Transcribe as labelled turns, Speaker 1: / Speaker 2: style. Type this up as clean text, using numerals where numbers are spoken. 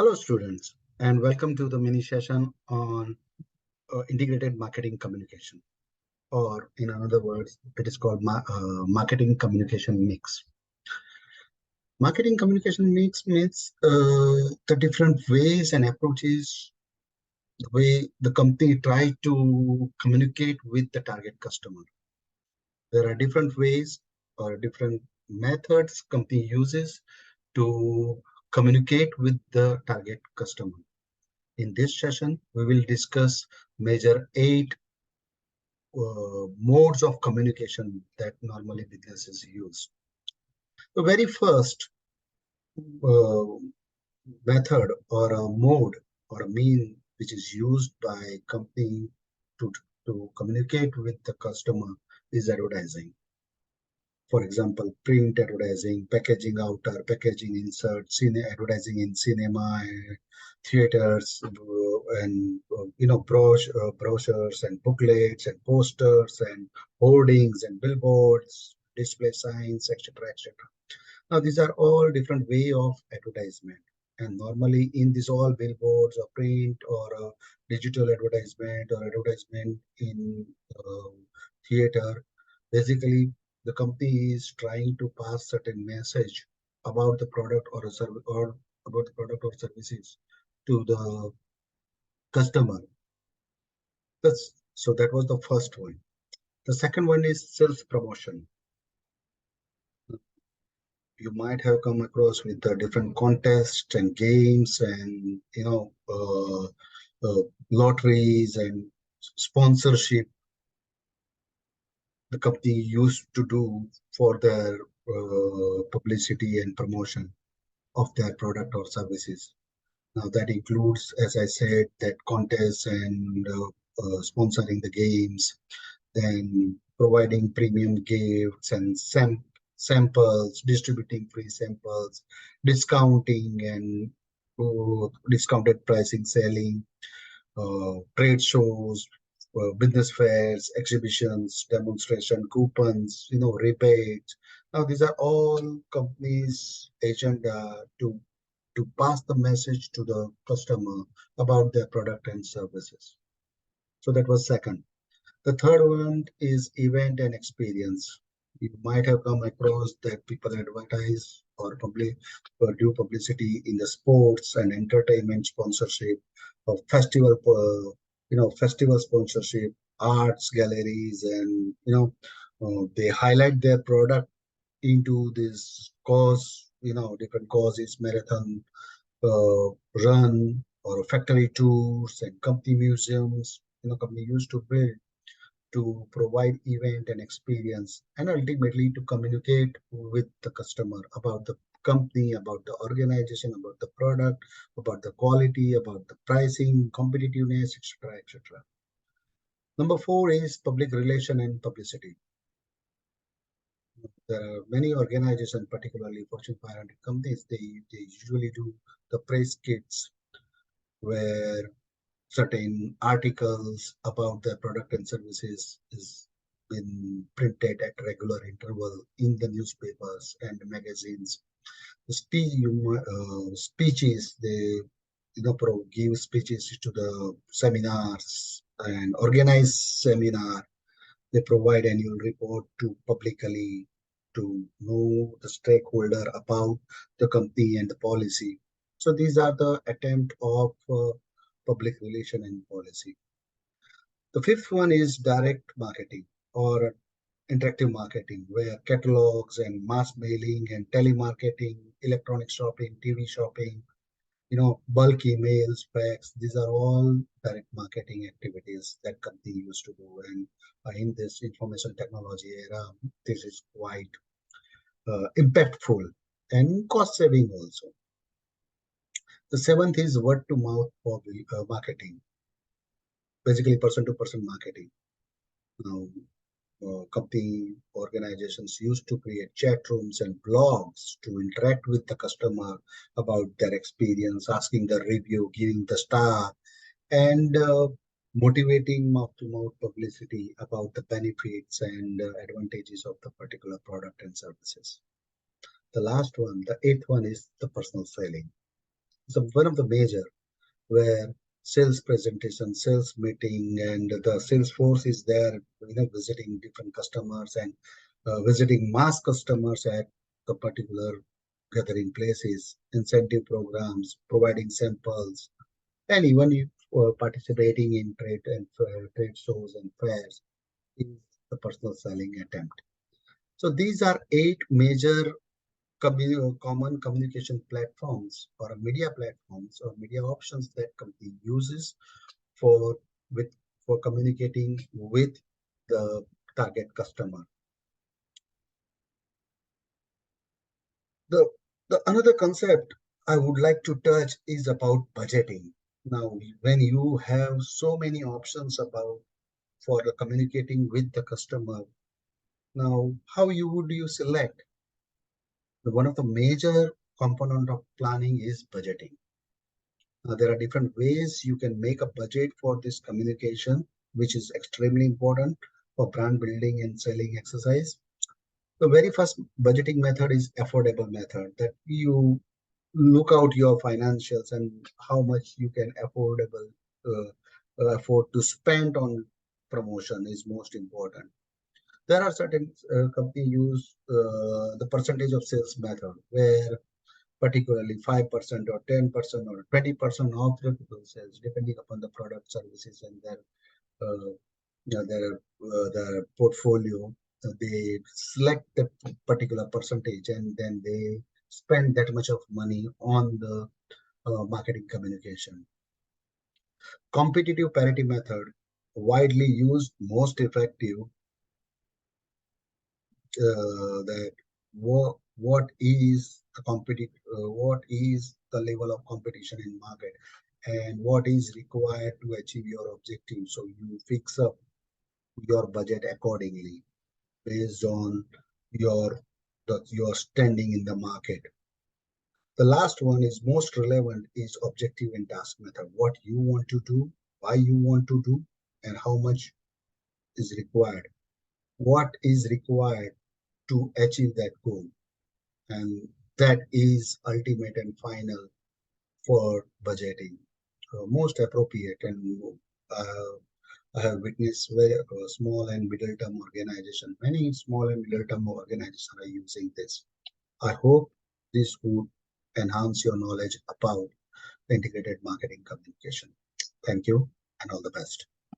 Speaker 1: Hello, students, and welcome to the mini session on integrated marketing communication, or in other words, it is called marketing communication mix. Marketing communication mix means the different ways and approaches, the way the company try to communicate with the target customer. There are different ways or different methods company uses to communicate with the target customer. In this session, we will discuss major 8 modes of communication that normally businesses use. The very first uh, method or a mode or a mean which is used by company to, to communicate with the customer is advertising. For example, print advertising, packaging outer, packaging insert, advertising in cinema, theaters, and brochures and booklets and posters and hoardings and billboards, display signs, etc., etc. Now, these are all different way of advertisement. And normally in this all billboards or print or digital advertisement or advertisement in theater, basically the company is trying to pass certain message about the product or a service or about the product or services to the customer. So that was the first one. The second one is self promotion. You might have come across with the different contests and games and lotteries and sponsorship the company used to do for their publicity and promotion of their product or services. Now that includes, as I said, that contests and sponsoring the games, then providing premium gifts and samples, distributing free samples, discounting and discounted pricing, selling, trade shows, business fairs, exhibitions, demonstration, coupons, rebates. Now these are all companies' agenda to pass the message to the customer about their product and services. So that was second. The third one is event and experience. You might have come across that people advertise or do publicity in the sports and entertainment sponsorship of festival sponsorship, arts galleries, and they highlight their product into this cause, different causes, marathon uh, run or factory tours and company museums. Company used to build to provide event and experience and ultimately to communicate with the customer about the company, about the organization, about the product, about the quality, about the pricing, competitiveness, etc., etc. Number four is public relation and publicity. There are many organizations, particularly Fortune 500 companies, they usually do the press kits where certain articles about their product and services is been printed at regular interval in the newspapers and magazines. The speeches they give speeches to the seminars and organize seminar. They provide annual report to publicly to know the stakeholder about the company and the policy. So these are the attempt of public relation and policy. The fifth one is direct marketing or interactive marketing, where catalogs and mass mailing and telemarketing, electronic shopping, TV shopping, bulk emails, fax, these are all direct marketing activities that company used to do. And in this information technology era, this is quite impactful and cost saving also. The seventh is word to mouth marketing, basically person to person marketing. Now, company organizations used to create chat rooms and blogs to interact with the customer about their experience, asking the review, giving the star, and motivating mouth-to-mouth publicity about the benefits and advantages of the particular product and services. The last one, the eighth one, is the personal selling. one of the major where sales presentation, sales meeting, and the sales force is there, visiting different customers and visiting mass customers at the particular gathering places, incentive programs, providing samples, and even if, participating in trade shows and fairs is the personal selling attempt. So these are eight major common communication platforms or media platforms or media options that company uses for with for communicating with the target customer. The the another concept I would like to touch is about budgeting. Now, when you have so many options about for communicating with the customer, now how you select? One of the major component of planning is budgeting. There are different ways you can make a budget for this communication, which is extremely important for brand building and selling exercise. The very first budgeting method is affordable method, that you look out your financials and how much you can afford to spend on promotion is most important. There are certain company use the percentage of sales method, where particularly 5% or 10% or 20% of the total sales, depending upon the product, services, and uh, their portfolio. They select the particular percentage and then they spend that much of money on the marketing communication. Competitive parity method, widely used, most effective. That what is the what is the level of competition in market and what is required to achieve your objective, so you fix up your budget accordingly based on your your standing in the market. The last one is most relevant is objective and task method, what you want to do, why you want to do, and how much is required, what is required to achieve that goal. And that is ultimate and final for budgeting. Most appropriate, and uh, I have witnessed very small and middle term organization. Many small and middle term organizations are using this. I hope this would enhance your knowledge about integrated marketing communication. Thank you and all the best.